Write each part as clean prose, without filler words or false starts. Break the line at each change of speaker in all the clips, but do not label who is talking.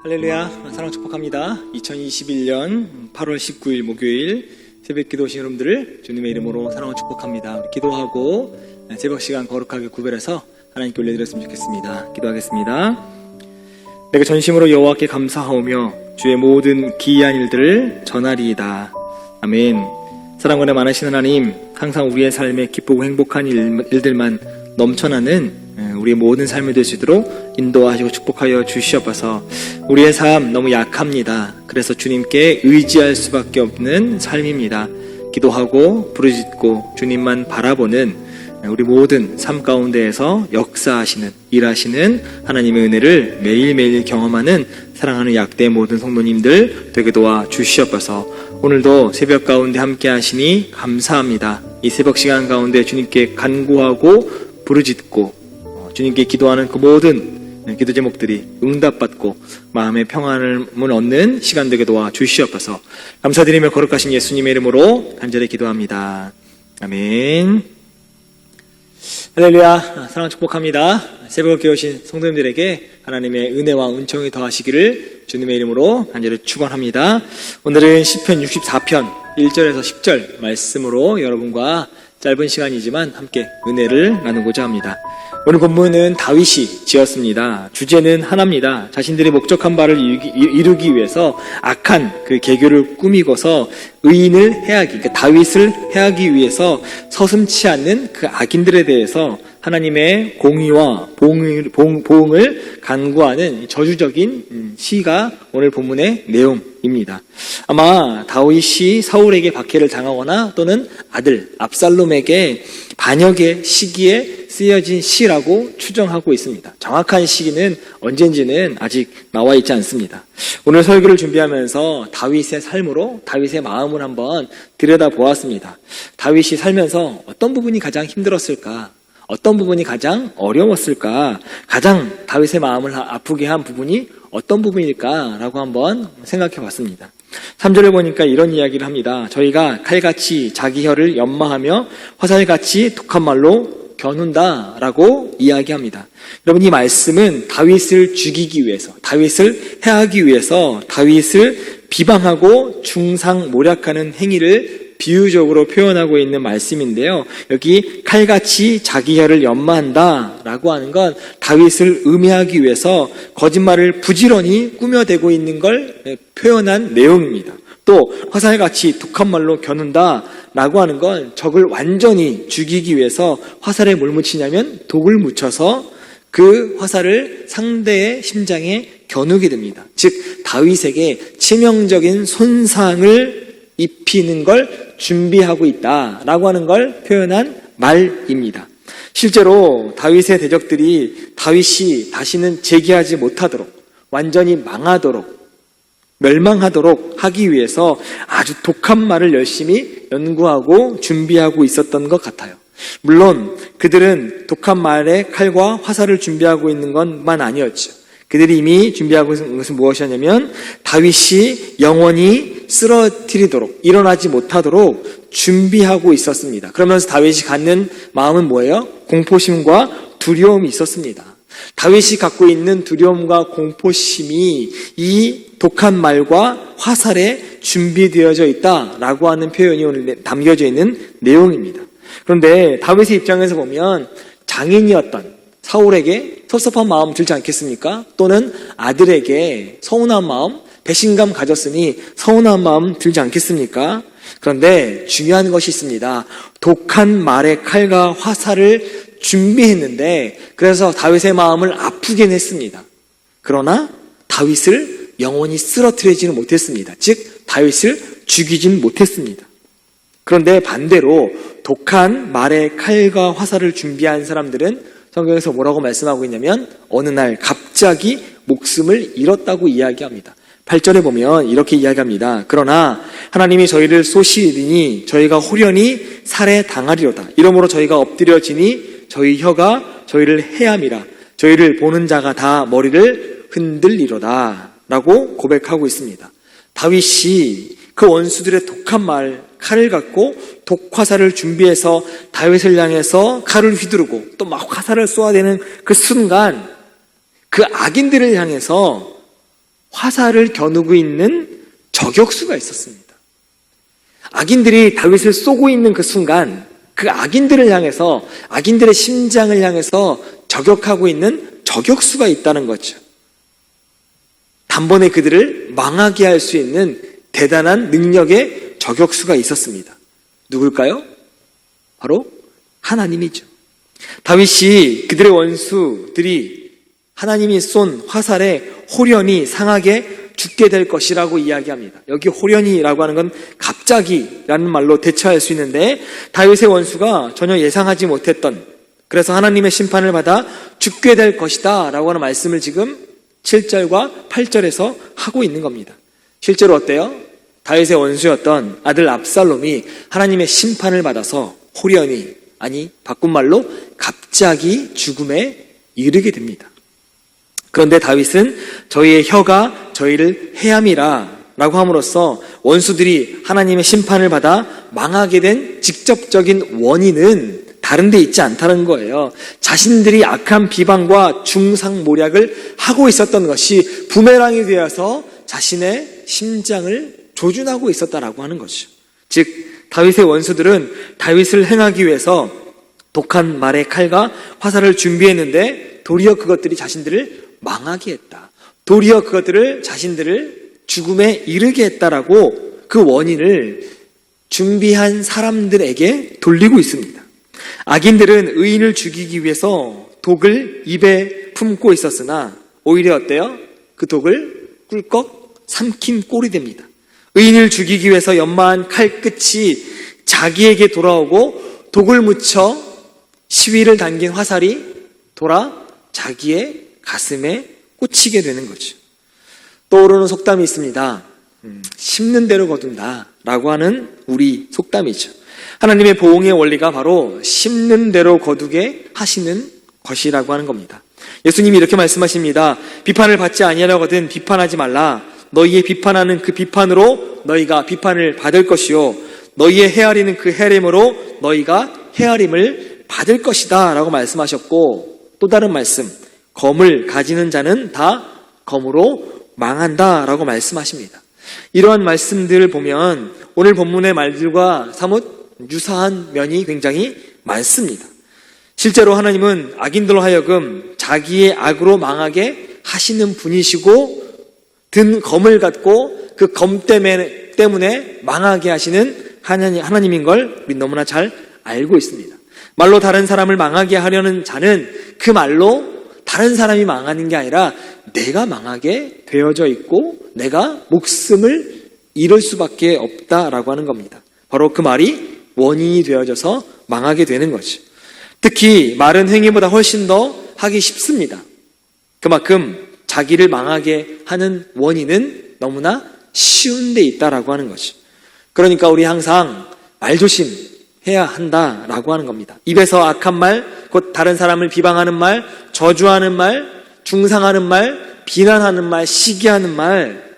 할렐루야, 사랑 축복합니다. 2021년 8월 19일 목요일 새벽기도 오신 여러분들을 주님의 이름으로 사랑을 축복합니다. 우리 기도하고 새벽 시간 거룩하게 구별해서 하나님께 올려드렸으면 좋겠습니다. 기도하겠습니다. 내가 전심으로 여호와께 감사하오며 주의 모든 기이한 일들을 전하리이다. 아멘. 사랑과 많으신 하나님, 항상 우리의 삶에 기쁘고 행복한 일들만 넘쳐나는 우리의 모든 삶이 될 수 있도록 인도하시고 축복하여 주시옵소서. 우리의 삶 너무 약합니다. 그래서 주님께 의지할 수밖에 없는 삶입니다. 기도하고 부르짖고 주님만 바라보는 우리 모든 삶 가운데에서 역사하시는, 일하시는 하나님의 은혜를 매일매일 경험하는 사랑하는 약대 모든 성도님들 되게 도와 주시옵소서. 오늘도 새벽 가운데 함께 하시니 감사합니다. 이 새벽 시간 가운데 주님께 간구하고 부르짖고 주님께 기도하는 그 모든 기도 제목들이 응답받고 마음의 평안을 얻는 시간 되게 도와 주시옵소서. 감사드리며 거룩하신 예수님의 이름으로 간절히 기도합니다. 아멘. 할렐루야, 사랑 축복합니다. 새벽을 깨우신 성도님들에게 하나님의 은혜와 은총이 더하시기를 주님의 이름으로 간절히 축원합니다. 오늘은 시편 64편 1절에서 10절 말씀으로 여러분과 짧은 시간이지만 함께 은혜를 나누고자 합니다. 오늘 본문은 다윗이 지었습니다. 주제는 하나입니다. 자신들이 목적한 바를 이루기 위해서 악한 그 계교를 꾸미고서 의인을 해하기, 그러니까 다윗을 해하기 위해서 서슴치 않는 그 악인들에 대해서 하나님의 공의와 보응을 간구하는 저주적인 시가 오늘 본문의 내용입니다. 아마 다윗이 사울에게 박해를 당하거나 또는 아들 압살롬에게 반역의 시기에 쓰여진 시라고 추정하고 있습니다. 정확한 시기는 언젠지는 아직 나와 있지 않습니다. 오늘 설교를 준비하면서 다윗의 삶으로 다윗의 마음을 한번 들여다보았습니다. 다윗이 살면서 어떤 부분이 가장 힘들었을까? 어떤 부분이 가장 어려웠을까? 가장 다윗의 마음을 아프게 한 부분이 어떤 부분일까라고 한번 생각해 봤습니다. 3절을 보니까 이런 이야기를 합니다. 저희가 칼같이 자기 혀를 연마하며 화살같이 독한 말로 겨눈다라고 이야기합니다. 여러분, 이 말씀은 다윗을 죽이기 위해서, 다윗을 해하기 위해서 다윗을 비방하고 중상모략하는 행위를 비유적으로 표현하고 있는 말씀인데요. 여기 칼같이 자기 혀를 연마한다 라고 하는 건 다윗을 음해하기 위해서 거짓말을 부지런히 꾸며대고 있는 걸 표현한 내용입니다. 또 화살같이 독한 말로 겨눈다 라고 하는 건 적을 완전히 죽이기 위해서 화살에 뭘 묻히냐면 독을 묻혀서 그 화살을 상대의 심장에 겨누게 됩니다. 즉 다윗에게 치명적인 손상을 입히는 걸 준비하고 있다라고 하는 걸 표현한 말입니다. 실제로 다윗의 대적들이 다윗이 다시는 재기하지 못하도록, 완전히 망하도록, 멸망하도록 하기 위해서 아주 독한 말을 열심히 연구하고 준비하고 있었던 것 같아요. 물론 그들은 독한 말에 칼과 화살을 준비하고 있는 것만 아니었죠. 그들이 이미 준비하고 있는 것은 무엇이었냐면 다윗이 영원히 쓰러뜨리도록, 일어나지 못하도록 준비하고 있었습니다. 그러면서 다윗이 갖는 마음은 뭐예요? 공포심과 두려움이 있었습니다. 다윗이 갖고 있는 두려움과 공포심이 이 독한 말과 화살에 준비되어져 있다라고 하는 표현이 오늘 담겨져 있는 내용입니다. 그런데 다윗의 입장에서 보면 장인이었던 사울에게 섭섭한 마음 들지 않겠습니까? 또는 아들에게 서운한 마음, 배신감 가졌으니 서운한 마음 들지 않겠습니까? 그런데 중요한 것이 있습니다. 독한 말의 칼과 화살을 준비했는데 그래서 다윗의 마음을 아프게 했습니다. 그러나 다윗을 영원히 쓰러뜨리지는 못했습니다. 즉 다윗을 죽이진 못했습니다. 그런데 반대로 독한 말의 칼과 화살을 준비한 사람들은 성경에서 뭐라고 말씀하고 있냐면 어느 날 갑자기 목숨을 잃었다고 이야기합니다. 8절에 보면 이렇게 이야기합니다. 그러나 하나님이 저희를 쏘시리니 저희가 호련히 살해당하리로다. 이러므로 저희가 엎드려지니 저희 혀가 저희를 해함이라. 저희를 보는 자가 다 머리를 흔들리로다 라고 고백하고 있습니다. 다윗이 그 원수들의 독한 말, 칼을 갖고 독화살을 준비해서 다윗을 향해서 칼을 휘두르고 또 막 화살을 쏘아대는 그 순간 그 악인들을 향해서 화살을 겨누고 있는 저격수가 있었습니다. 악인들이 다윗을 쏘고 있는 그 순간 그 악인들을 향해서, 악인들의 심장을 향해서 저격하고 있는 저격수가 있다는 거죠. 단번에 그들을 망하게 할 수 있는 대단한 능력의 저격수가 있었습니다. 누굴까요? 바로 하나님이죠. 다윗이 그들의 원수들이 하나님이 쏜 화살에 홀연히 상하게 죽게 될 것이라고 이야기합니다. 여기 홀연히라고 하는 건 갑자기라는 말로 대처할 수 있는데, 다윗의 원수가 전혀 예상하지 못했던, 그래서 하나님의 심판을 받아 죽게 될 것이다 라고 하는 말씀을 지금 7절과 8절에서 하고 있는 겁니다. 실제로 어때요? 다윗의 원수였던 아들 압살롬이 하나님의 심판을 받아서 홀연히, 아니 바꾼 말로 갑자기 죽음에 이르게 됩니다. 그런데 다윗은 저희의 혀가 저희를 해함이라 라고 함으로써 원수들이 하나님의 심판을 받아 망하게 된 직접적인 원인은 다른 데 있지 않다는 거예요. 자신들이 악한 비방과 중상모략을 하고 있었던 것이 부메랑이 되어서 자신의 심장을 조준하고 있었다라고 하는 거죠. 즉 다윗의 원수들은 다윗을 행하기 위해서 독한 말의 칼과 화살을 준비했는데 도리어 그것들이 자신들을 망하게 했다. 도리어 그것들을 자신들을 죽음에 이르게 했다라고 그 원인을 준비한 사람들에게 돌리고 있습니다. 악인들은 의인을 죽이기 위해서 독을 입에 품고 있었으나 오히려 어때요? 그 독을 꿀꺽 삼킨 꼴이 됩니다. 의인을 죽이기 위해서 연마한 칼끝이 자기에게 돌아오고 독을 묻혀 시위를 당긴 화살이 돌아 자기의 가슴에 꽂히게 되는 거죠. 떠오르는 속담이 있습니다. 심는 대로 거둔다 라고 하는 우리 속담이죠. 하나님의 보응의 원리가 바로 심는 대로 거두게 하시는 것이라고 하는 겁니다. 예수님이 이렇게 말씀하십니다. 비판을 받지 아니하려거든 비판하지 말라. 너희의 비판하는 그 비판으로 너희가 비판을 받을 것이요 너희의 헤아리는 그 헤아림으로 너희가 헤아림을 받을 것이다 라고 말씀하셨고, 또 다른 말씀, 검을 가지는 자는 다 검으로 망한다 라고 말씀하십니다. 이러한 말씀들을 보면 오늘 본문의 말들과 사뭇 유사한 면이 굉장히 많습니다. 실제로 하나님은 악인들로 하여금 자기의 악으로 망하게 하시는 분이시고, 든 검을 갖고 그 검 때문에 망하게 하시는 하나님인 걸 우리 너무나 잘 알고 있습니다. 말로 다른 사람을 망하게 하려는 자는 그 말로 다른 사람이 망하는 게 아니라 내가 망하게 되어져 있고 내가 목숨을 잃을 수밖에 없다라고 하는 겁니다. 바로 그 말이 원인이 되어져서 망하게 되는 거죠. 특히 말은 행위보다 훨씬 더 하기 쉽습니다. 그만큼 자기를 망하게 하는 원인은 너무나 쉬운 데 있다라고 하는 거죠. 그러니까 우리 항상 말조심해야 한다라고 하는 겁니다. 입에서 악한 말, 곧 다른 사람을 비방하는 말, 저주하는 말, 중상하는 말, 비난하는 말, 시기하는 말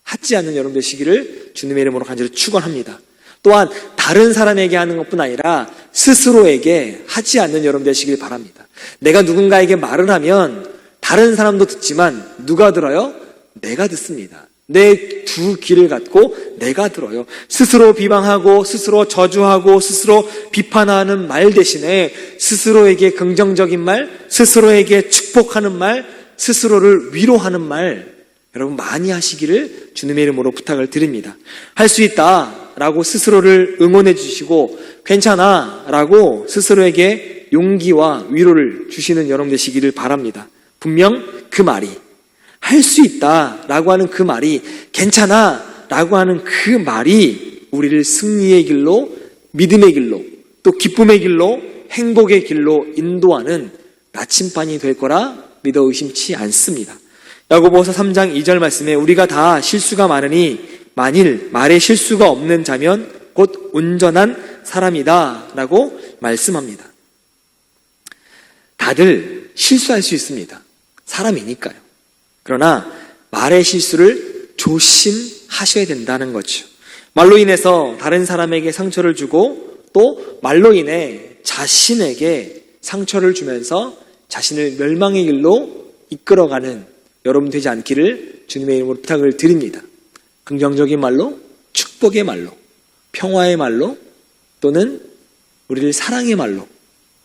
하지 않는 여러분 되시기를 주님의 이름으로 간절히 축원합니다. 또한 다른 사람에게 하는 것뿐 아니라 스스로에게 하지 않는 여러분 되시길 바랍니다. 내가 누군가에게 말을 하면 다른 사람도 듣지만 누가 들어요? 내가 듣습니다. 내 두 귀를 갖고 내가 들어요. 스스로 비방하고 스스로 저주하고 스스로 비판하는 말 대신에 스스로에게 긍정적인 말, 스스로에게 축복하는 말, 스스로를 위로하는 말 여러분 많이 하시기를 주님의 이름으로 부탁을 드립니다. 할 수 있다라고 스스로를 응원해 주시고 괜찮아라고 스스로에게 용기와 위로를 주시는 여러분 되시기를 바랍니다. 분명 그 말이, 할 수 있다라고 하는 그 말이, 괜찮아라고 하는 그 말이 우리를 승리의 길로, 믿음의 길로, 또 기쁨의 길로, 행복의 길로 인도하는 나침반이 될 거라 믿어 의심치 않습니다. 야고보서 3장 2절 말씀에 우리가 다 실수가 많으니 만일 말에 실수가 없는 자면 곧 온전한 사람이다 라고 말씀합니다. 다들 실수할 수 있습니다. 사람이니까요. 그러나 말의 실수를 조심하셔야 된다는 거죠. 말로 인해서 다른 사람에게 상처를 주고 또 말로 인해 자신에게 상처를 주면서 자신을 멸망의 길로 이끌어가는 여러분 되지 않기를 주님의 이름으로 부탁을 드립니다. 긍정적인 말로, 축복의 말로, 평화의 말로, 또는 우리를 사랑의 말로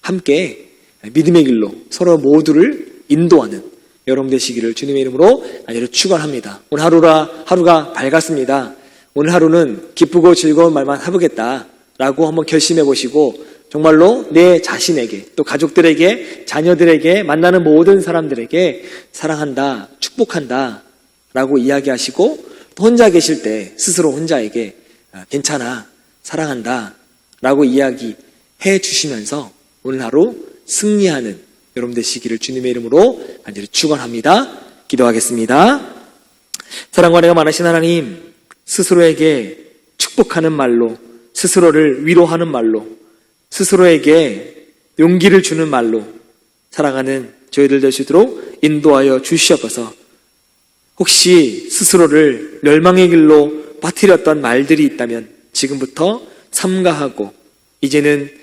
함께 믿음의 길로 서로 모두를 인도하는 여러분 되시기를 주님의 이름으로 간절히 축원합니다. 오늘 하루가 밝았습니다. 오늘 하루는 기쁘고 즐거운 말만 해보겠다라고 한번 결심해 보시고 정말로 내 자신에게 또 가족들에게 자녀들에게 만나는 모든 사람들에게 사랑한다, 축복한다 라고 이야기하시고 또 혼자 계실 때 스스로 혼자에게 괜찮아, 사랑한다 라고 이야기해 주시면서 오늘 하루 승리하는 여러분 되시기를 주님의 이름으로 간절히 축원합니다. 기도하겠습니다. 사랑과 은혜가 많으신 하나님, 스스로에게 축복하는 말로, 스스로를 위로하는 말로, 스스로에게 용기를 주는 말로 사랑하는 저희들 될 수 있도록 인도하여 주시옵소서. 혹시 스스로를 멸망의 길로 빠뜨렸던 말들이 있다면 지금부터 삼가하고 이제는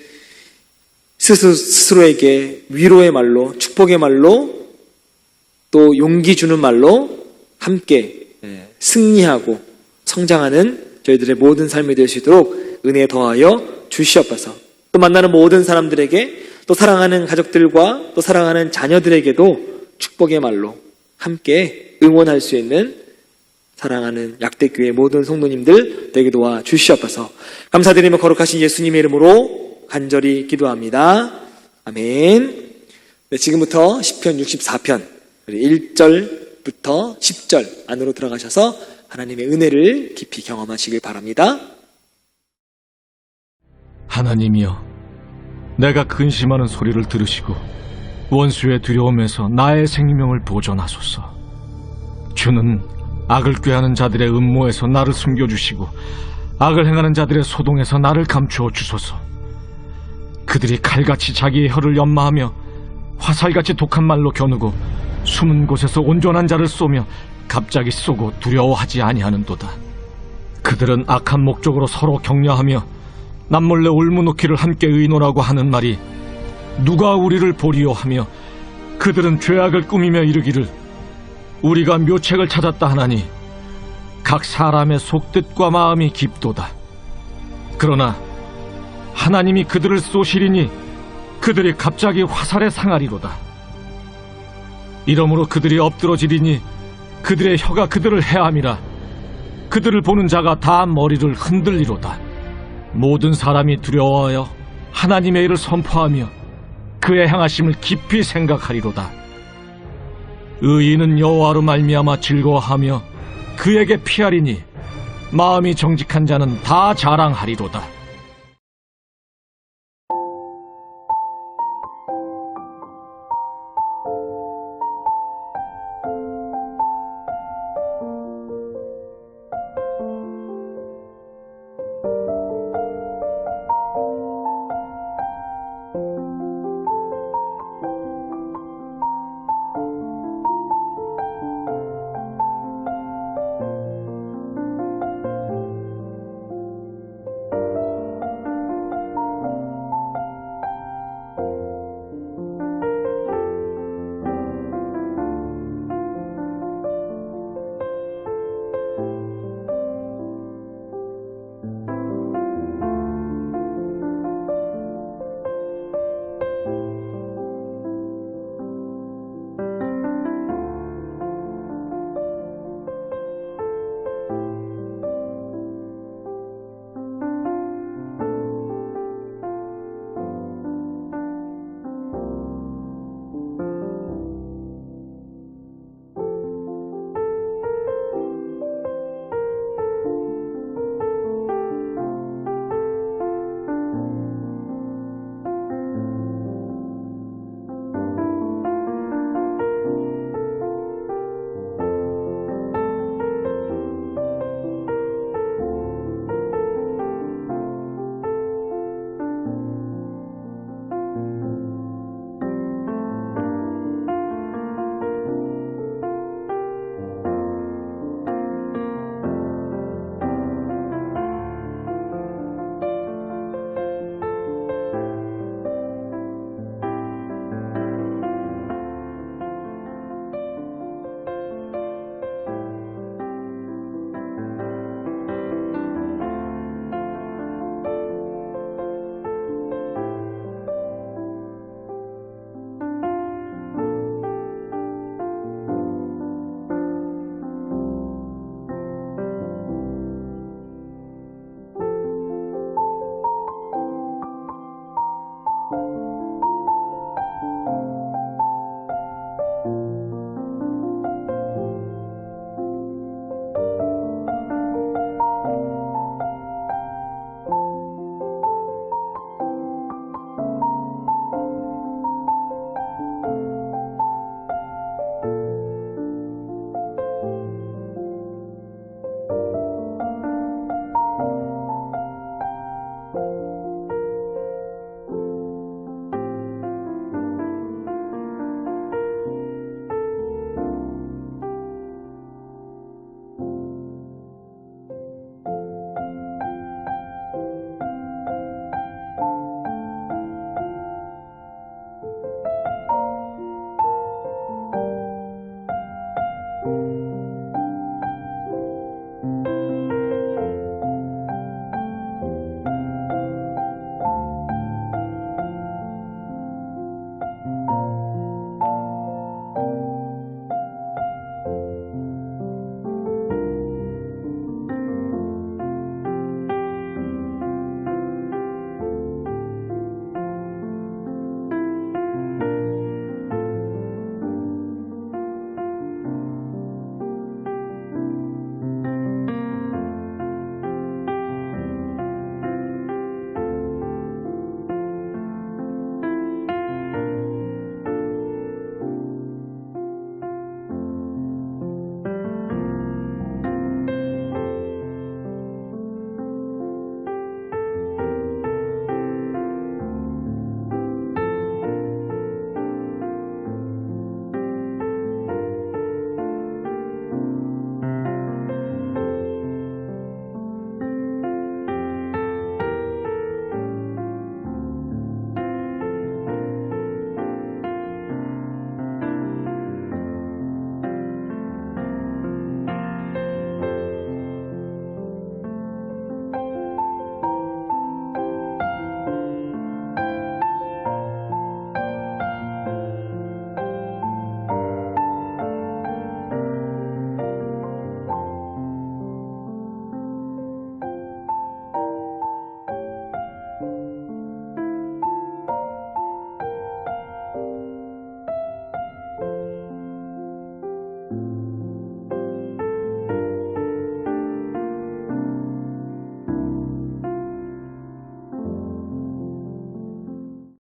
스스로에게 위로의 말로, 축복의 말로, 또 용기 주는 말로 함께 승리하고 성장하는 저희들의 모든 삶이 될 수 있도록 은혜 더하여 주시옵소서. 또 만나는 모든 사람들에게, 또 사랑하는 가족들과 또 사랑하는 자녀들에게도 축복의 말로 함께 응원할 수 있는 사랑하는 약대교회 모든 성도님들 되게 도와 주시옵소서. 감사드리며 거룩하신 예수님의 이름으로 간절히 기도합니다. 아멘. 네, 지금부터 시편 64편 1절부터 10절 안으로 들어가셔서 하나님의 은혜를 깊이 경험하시길 바랍니다.
하나님이여, 내가 근심하는 소리를 들으시고 원수의 두려움에서 나의 생명을 보존하소서. 주는 악을 꾀하는 자들의 음모에서 나를 숨겨주시고 악을 행하는 자들의 소동에서 나를 감추어 주소서. 그들이 칼같이 자기의 혀를 연마하며 화살같이 독한 말로 겨누고 숨은 곳에서 온전한 자를 쏘며 갑자기 쏘고 두려워하지 아니하는도다. 그들은 악한 목적으로 서로 격려하며 남몰래 울무놓기를 함께 의논하고 하는 말이 누가 우리를 보리요 하며 그들은 죄악을 꾸미며 이르기를 우리가 묘책을 찾았다 하나니 각 사람의 속뜻과 마음이 깊도다. 그러나 하나님이 그들을 쏘시리니 그들이 갑자기 화살에 상하리로다. 이러므로 그들이 엎드러지리니 그들의 혀가 그들을 해함이라. 그들을 보는 자가 다 머리를 흔들리로다. 모든 사람이 두려워하여 하나님의 일을 선포하며 그의 행하심을 깊이 생각하리로다. 의인은 여호와로 말미암아 즐거워하며 그에게 피하리니 마음이 정직한 자는 다 자랑하리로다.